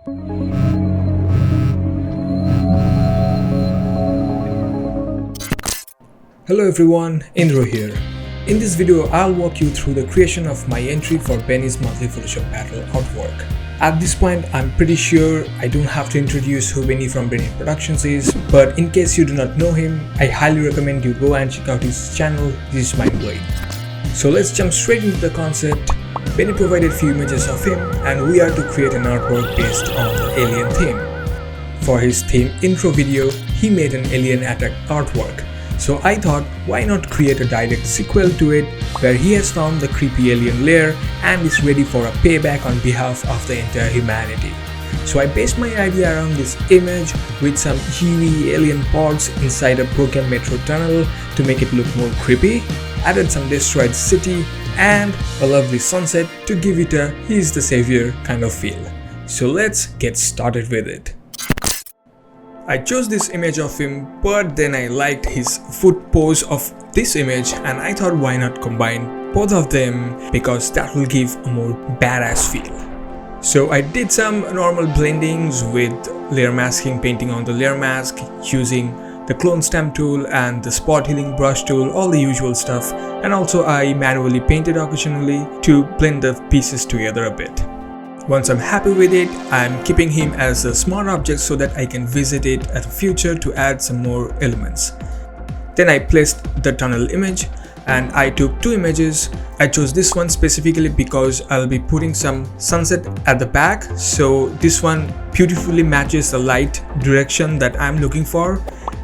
Hello everyone, Indro here. In this video, I'll walk you through the creation of my entry for Benny's monthly Photoshop battle artwork. At this point, I'm pretty sure I don't have to introduce who Benny from Benny Productions is, but in case you do not know him, I highly recommend you go and check out his channel. This is mind-blowing. So let's jump straight into the concept. Benny provided few images of him and we are to create an artwork based on the alien theme. For his theme intro video, he made an alien attack artwork. So I thought, why not create a direct sequel to it where he has found the creepy alien Lair and is ready for a payback on behalf of the entire humanity. So I based my idea around this image with some huey alien pods inside a broken metro tunnel to make it look more creepy, added some destroyed city and a lovely sunset to give it a he's the savior kind of feel. So let's get started with it. I chose this image of him, but then I liked his foot pose of this image and I thought why not combine both of them because that will give a more badass feel. So I did some normal blendings with layer masking, painting on the layer mask, using the clone stamp tool and the spot healing brush tool, all the usual stuff, and also I manually painted occasionally to blend the pieces together a bit. Once I'm happy with it, I'm keeping him as a smart object so that I can visit it at the future to add some more elements. Then I placed the tunnel image and I took two images. I chose this one specifically because I'll be putting some sunset at the back, so this one beautifully matches the light direction that I'm looking for.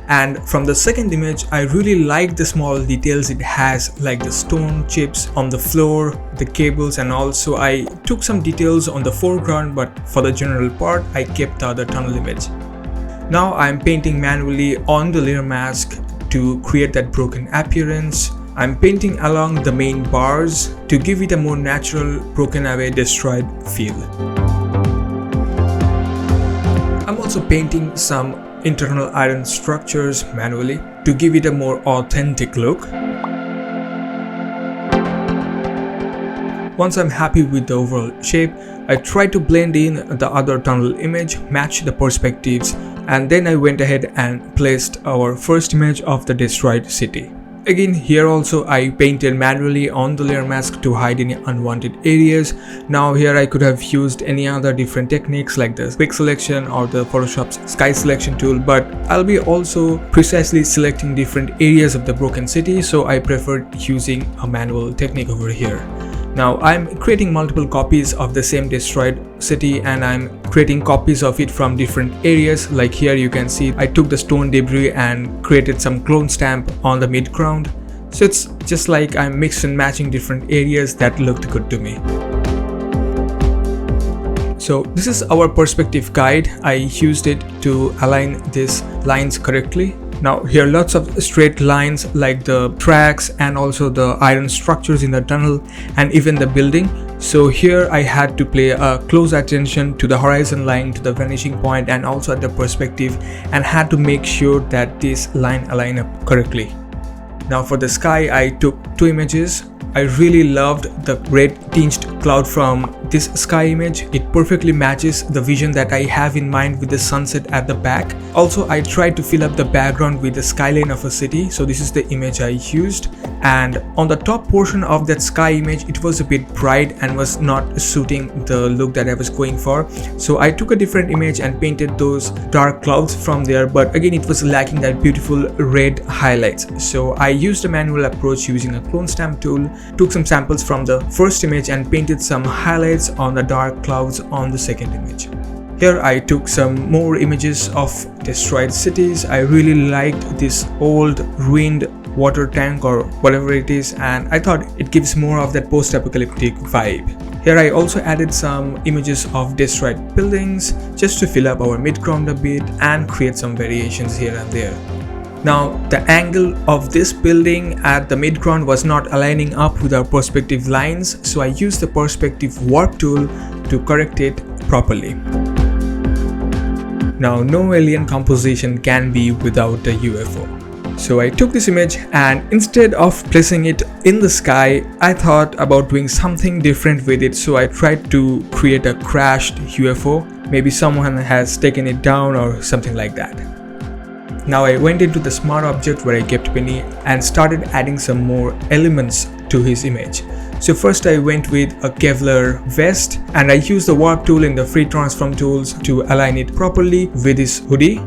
And from the second image, I really like the small details it has, like the stone chips on the floor, the cables, and also I took some details on the foreground, but for the general part, I kept the other tunnel image. Now I'm painting manually on the layer mask to create that broken appearance. I'm painting along the main bars to give it a more natural, broken away, destroyed feel. I'm also painting some internal iron structures manually to give it a more authentic look. Once I'm happy with the overall shape, I try to blend in the other tunnel image, match the perspectives, and then I went ahead and placed our first image of the destroyed city. Again, here also I painted manually on the layer mask to hide any unwanted areas. Now here I could have used any other different techniques like the quick selection or the Photoshop's sky selection tool, but I'll be also precisely selecting different areas of the broken city, so I preferred using a manual technique over here. Now I'm creating multiple copies of the same destroyed city and I'm creating copies of it from different areas. Like here you can see I took the stone debris and created some clone stamp on the mid ground. So it's just like I'm mixing and matching different areas that looked good to me. So this is our perspective guide. I used it to align these lines correctly. Now here lots of straight lines like the tracks and also the iron structures in the tunnel and even the building. So here I had to pay a close attention to the horizon line, to the vanishing point and also at the perspective, and had to make sure that this line align up correctly. Now for the sky I took two images. I really loved the red tinged cloud from this sky image. It perfectly matches the vision that I have in mind with the sunset at the back. Also, I tried to fill up the background with the skyline of a city. So this is the image I used. And on the top portion of that sky image, it was a bit bright and was not suiting the look that I was going for. So I took a different image and painted those dark clouds from there. But again, it was lacking that beautiful red highlights. So I used a manual approach using a clone stamp tool. Took some samples from the first image and painted some highlights on the dark clouds on the second image. Here I took some more images of destroyed cities. I really liked this old ruined water tank or whatever it is, and I thought it gives more of that post-apocalyptic vibe. Here I also added some images of destroyed buildings just to fill up our mid-ground a bit and create some variations here and there. Now the angle of this building at the mid-ground was not aligning up with our perspective lines, so I used the perspective warp tool to correct it properly. Now no alien composition can be without a UFO. So I took this image and instead of placing it in the sky, I thought about doing something different with it. So I tried to create a crashed UFO maybe someone has taken it down or something like that. Now I went into the smart object where I kept Penny and started adding some more elements to his image. So first I went with a Kevlar vest and I used the warp tool in the free transform tools to align it properly with his hoodie.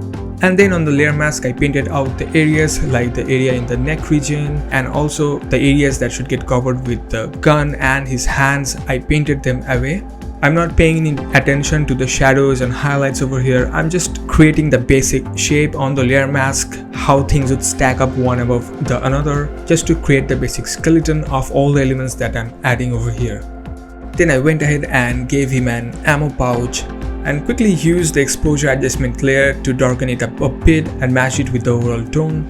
And then on the layer mask I painted out the areas like the area in the neck region and also the areas that should get covered with the gun and his hands. I painted them away. I'm not paying any attention to the shadows and highlights over here. I'm just creating the basic shape on the layer mask, how things would stack up one above the another, just to create the basic skeleton of all the elements that I'm adding over here. Then I went ahead and gave him an ammo pouch and quickly used the exposure adjustment layer to darken it up a bit and match it with the overall tone.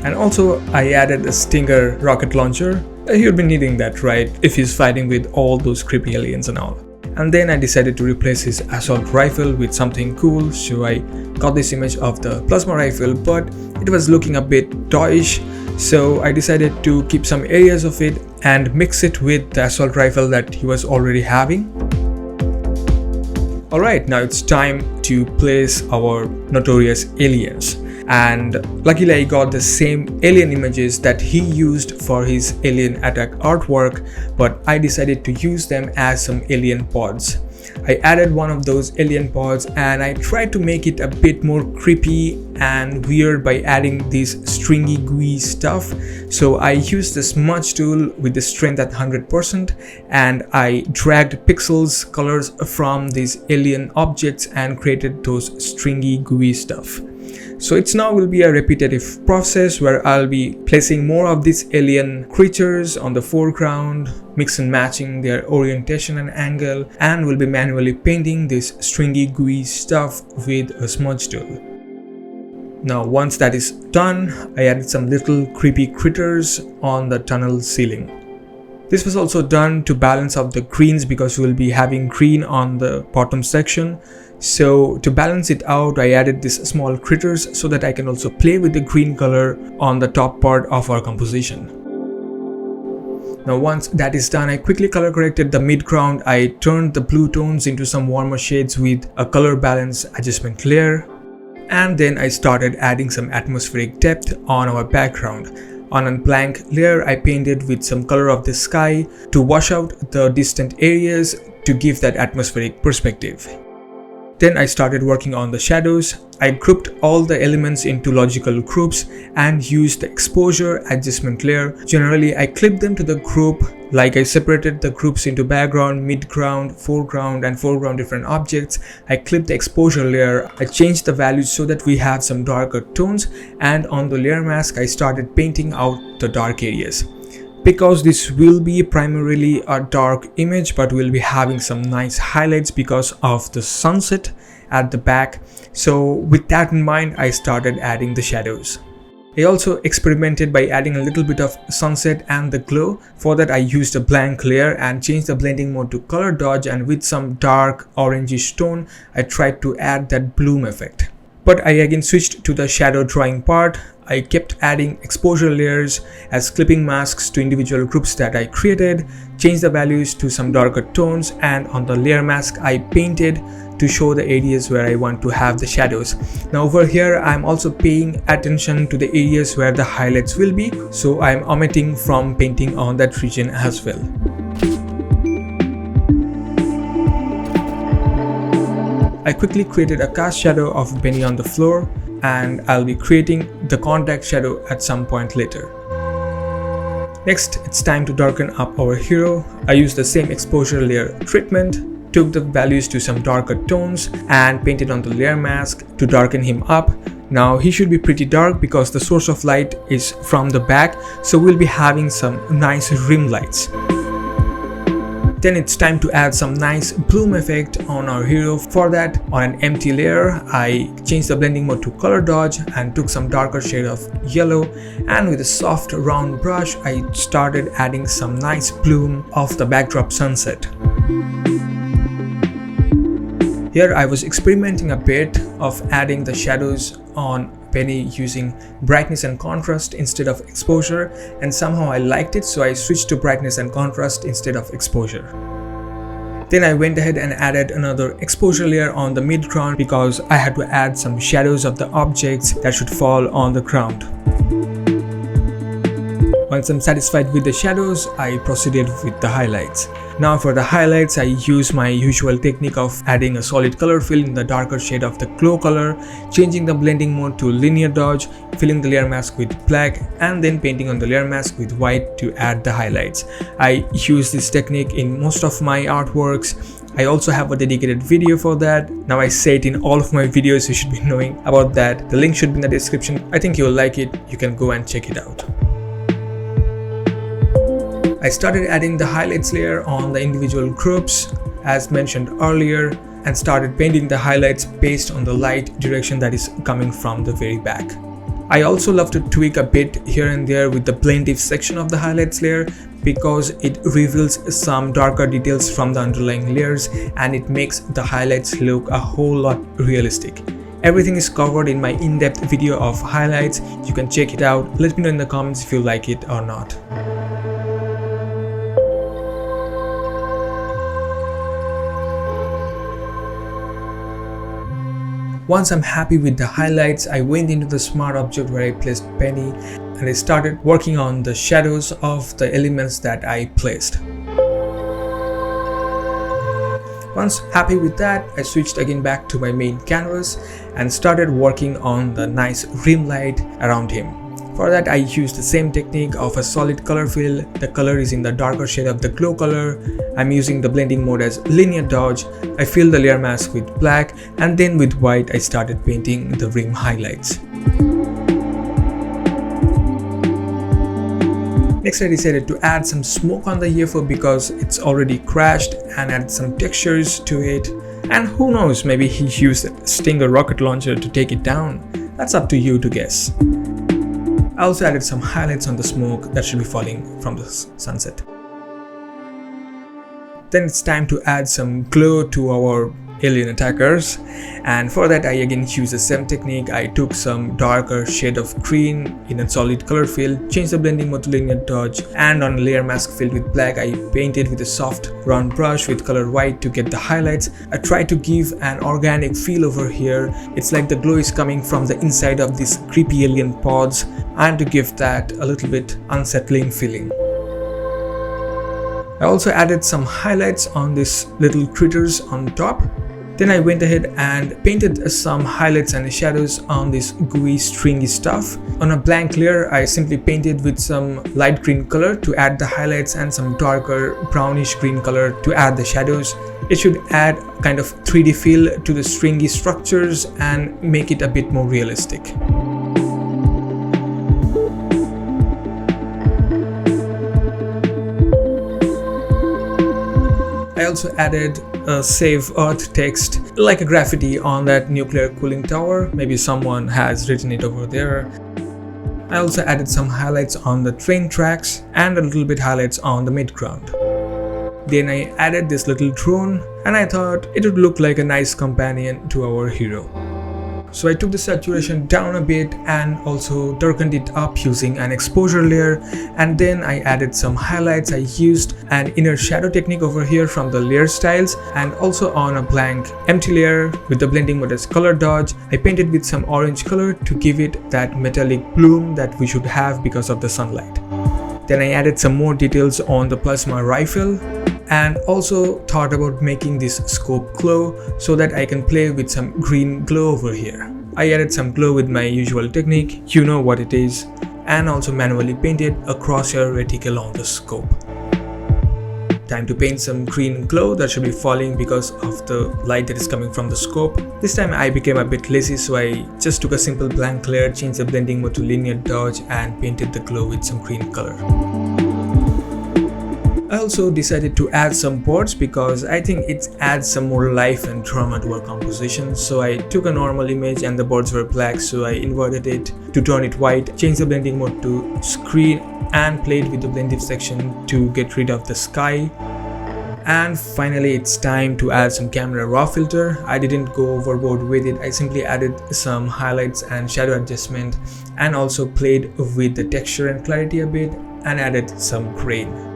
And also I added a Stinger rocket launcher. He'll be needing that, right, if he's fighting with all those creepy aliens and all. And then I decided to replace his assault rifle with something cool, so I got this image of the plasma rifle, but it was looking a bit toyish, so I decided to keep some areas of it and mix it with the assault rifle that he was already having. Alright, now it's time to place our notorious aliens. And luckily I got the same alien images that he used for his alien attack artwork, but I decided to use them as some alien pods. I added one of those alien pods and I tried to make it a bit more creepy and weird by adding this stringy gooey stuff. So I used the smudge tool with the strength at 100% and I dragged pixels colors from these alien objects and created those stringy gooey stuff. So it's now will be a repetitive process where I'll be placing more of these alien creatures on the foreground, mix and matching their orientation and angle, and will be manually painting this stringy gooey stuff with a smudge tool. Now once that is done, I added some little creepy critters on the tunnel ceiling. This was also done to balance out the greens because we'll be having green on the bottom section. So to balance it out, I added these small critters so that I can also play with the green color on the top part of our composition. Now once that is done, I quickly color corrected the midground. I turned the blue tones into some warmer shades with a color balance adjustment layer. And then I started adding some atmospheric depth on our background. On a blank layer, I painted with some color of the sky to wash out the distant areas to give that atmospheric perspective. Then I started working on the shadows. I grouped all the elements into logical groups and used the exposure adjustment layer. Generally, I clipped them to the group, like I separated the groups into background, midground, foreground and foreground different objects. I clipped the exposure layer. I changed the values so that we have some darker tones, and on the layer mask, I started painting out the dark areas. Because this will be primarily a dark image, but we'll be having some nice highlights because of the sunset at the back. So with that in mind, I started adding the shadows. I also experimented by adding a little bit of sunset and the glow. For that I used a blank layer and changed the blending mode to color dodge, and with some dark orangish tone, I tried to add that bloom effect. But I again switched to the shadow drawing part. I kept adding exposure layers as clipping masks to individual groups that I created, changed the values to some darker tones, and on the layer mask I painted to show the areas where I want to have the shadows. Now over here I'm also paying attention to the areas where the highlights will be, so I'm omitting from painting on that region as well. I quickly created a cast shadow of Benny on the floor, and I'll be creating the contact shadow at some point later. Next, it's time to darken up our hero. I used the same exposure layer treatment, took the values to some darker tones and painted on the layer mask to darken him up. Now he should be pretty dark because the source of light is from the back, so we'll be having some nice rim lights. Then it's time to add some nice bloom effect on our hero. For that, on an empty layer, I changed the blending mode to color dodge and took some darker shade of yellow, and with a soft round brush, I started adding some nice bloom of the backdrop sunset. Here I was experimenting a bit of adding the shadows on Penny using brightness and contrast instead of exposure, and somehow I liked it, so I switched to brightness and contrast instead of exposure. Then I went ahead and added another exposure layer on the mid-ground because I had to add some shadows of the objects that should fall on the ground. Once I'm satisfied with the shadows, I proceeded with the highlights. Now for the highlights, I use my usual technique of adding a solid color fill in the darker shade of the glow color, changing the blending mode to linear dodge, filling the layer mask with black, and then painting on the layer mask with white to add the highlights. I use this technique in most of my artworks. I also have a dedicated video for that. Now I say it in all of my videos, you should be knowing about that. The link should be in the description. I think you'll like it. You can go and check it out. I started adding the highlights layer on the individual groups as mentioned earlier and started painting the highlights based on the light direction that is coming from the very back. I also love to tweak a bit here and there with the blend if section of the highlights layer because it reveals some darker details from the underlying layers and it makes the highlights look a whole lot realistic. Everything is covered in my in-depth video of highlights. You can check it out. Let me know in the comments if you like it or not. Once I'm happy with the highlights, I went into the smart object where I placed penny and I started working on the shadows of the elements that I placed. Once happy with that, I switched again back to my main canvas and started working on the nice rim light around him. For that I used the same technique of a solid color fill. The color is in the darker shade of the glow color. I'm using the blending mode as linear dodge. I fill the layer mask with black and then with white I started painting the rim highlights. Next I decided to add some smoke on the UFO because it's already crashed and add some textures to it. And who knows, maybe he used a Stinger rocket launcher to take it down. That's up to you to guess. I also added some highlights on the smoke that should be falling from the sunset. Then it's time to add some glow to our alien attackers, and for that I again used the same technique. I took some darker shade of green in a solid color fill, changed the blending mode to linear dodge, and on a layer mask filled with black I painted with a soft round brush with color white to get the highlights. I tried to give an organic feel over here. It's like the glow is coming from the inside of these creepy alien pods, and to give that a little bit unsettling feeling. I also added some highlights on these little critters on top. Then I went ahead and painted some highlights and shadows on this gooey stringy stuff. On a blank layer I simply painted with some light green color to add the highlights and some darker brownish green color to add the shadows. It should add kind of 3D feel to the stringy structures and make it a bit more realistic. I also added a Save Earth text like a graffiti on that nuclear cooling tower. Maybe someone has written it over there. I also added some highlights on the train tracks and a little bit highlights on the mid-ground. Then I added this little drone and I thought it would look like a nice companion to our hero. So I took the saturation down a bit and also darkened it up using an exposure layer, and then I added some highlights. I used an inner shadow technique over here from the layer styles, and also on a blank empty layer with the blending mode as color dodge I painted with some orange color to give it that metallic bloom that we should have because of the sunlight. Then I added some more details on the plasma rifle and also thought about making this scope glow so that I can play with some green glow over here. I added some glow with my usual technique, you know what it is, and also manually painted a crosshair reticle on the scope. Time to paint some green glow that should be falling because of the light that is coming from the scope. This time I became a bit lazy, so I just took a simple blank layer, changed the blending mode to linear dodge and painted the glow with some green color. I also decided to add some boards because I think it adds some more life and drama to our composition. So I took a normal image and the boards were black, so I inverted it to turn it white, changed the blending mode to screen and played with the blending section to get rid of the sky. And finally it's time to add some camera raw filter. I didn't go overboard with it. I simply added some highlights and shadow adjustment and also played with the texture and clarity a bit and added some grain.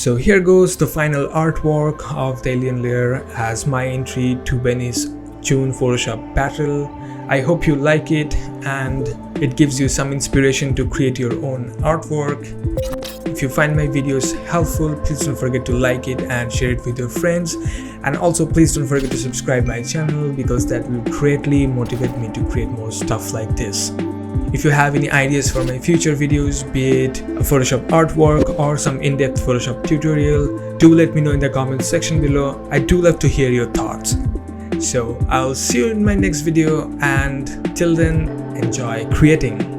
So here goes the final artwork of the alien layer as my entry to Benny's June Photoshop battle. I hope you like it and it gives you some inspiration to create your own artwork. If you find my videos helpful, please don't forget to like it and share it with your friends. And also please don't forget to subscribe my channel because that will greatly motivate me to create more stuff like this. If you have any ideas for my future videos, be it a Photoshop artwork or some in-depth Photoshop tutorial, do let me know in the comments section below. I do love to hear your thoughts. So I'll see you in my next video, and till then, enjoy creating.